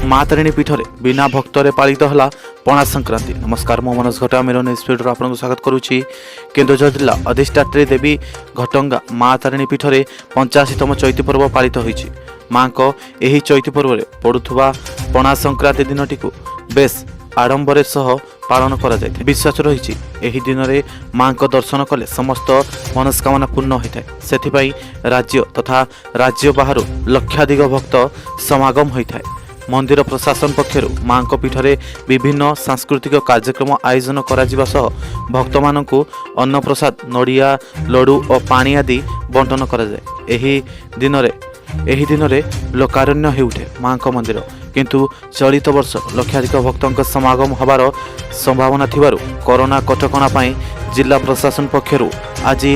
माँ तारिणी पीठरे बिना भक्तरे पालित होला पणा संक्रांति। नमस्कार, मो मनोज घटा मेरा स्पीड आपको स्वागत करुच्ची। केन्दुझर जिला अधिष्ठात्री देवी घटंगा माँ तारिणी पीठरे 85तम चैती पर्व पालित होइछि। माँ को एही चैती पर्व रे पड़ुथुवा पणा संक्रांति दिनटी को बेस आडंबर सह पालन करा जायते। विश्वास रही एही दिन रे माँ को दर्शन कले समस्त मनस्कामना पूर्ण होता है। सेथिपाई राज्य तथा राज्य बाहर लक्षाधिक भक्त समागम होता है। मंदिर प्रशासन पक्षर माँ पीठरे विभिन्न सांस्कृतिक कार्यक्रम आयोजन करा भक्त मानू अन्न प्रसाद नड़िया लडू और पानी आदि बंटन करा जाए। एही दिन रे लोकारण्य हेउठे माँ मंदिर, किंतु चलित वर्ष लक्षाधिक भक्तों समागम हबार संभावना थिबारु कोरोना कटकणा पाई जिला प्रशासन पक्षर आज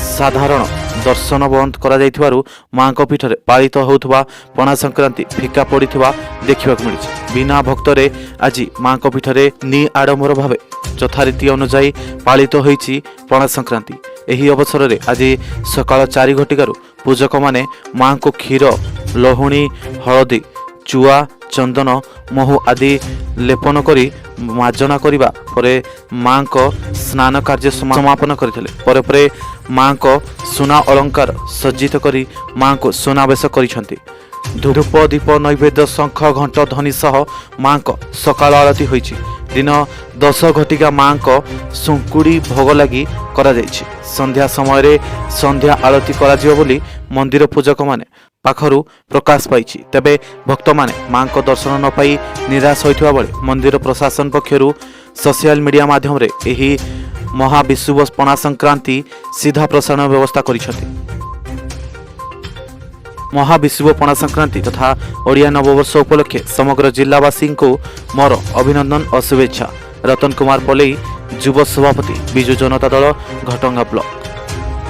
साधारण दर्शन बंद करा जाइथिबारु माँ पीठरे पालित होउथबा पणा संक्रांति फिका पड़िथिबा देखिबाक मिलिछि। बिना भक्तरे आज माँ पीठरे नि आडंबर भावे यथारीति अनुसायी पालित होइछि पणा संक्रांति। एही अवसर रे आज सकाळ 4 घटिकारु पूजक माने माँ को क्षीर लहुणी हलदी चुआ चंदन महु आदि लेपन करी मार्जना करिबा परे माँ को स्नान कार्य समापन करथिले। परे परे माँ को सुना अलंकार सज्जित करी माँ को सुनावेश करिसंती। धूप दीप नैवेद्य शंख घंट ध्वनि सह माँ को सकाळ आरती होइछि। दिन 10 घटिका माँ को सुंकुड़ी भोग लगी करा जाइछि। संध्या समय रे संध्या आरती करा जिवो बोली मंदिर पूजक माने पाखरु प्रकाश पाइछि। तेबे भक्त माने माँ को दर्शन न पाई निराश होइथिबा बेले मंदिर प्रशासन पक्षरु सोशल मीडिया माध्यम रे एही महाविश्व पणा संक्रांति सीधा प्रसारण व्यवस्था करिसथि। महाविश्व पणा संक्रांति तथा ओडिया नववर्ष उपलक्षे समग्र जिलावासी को मोर अभिनंदन और शुभेच्छा। रतन कुमार पलेई, युव सभापति, विजु जनता दल, घटंगा ब्लॉक।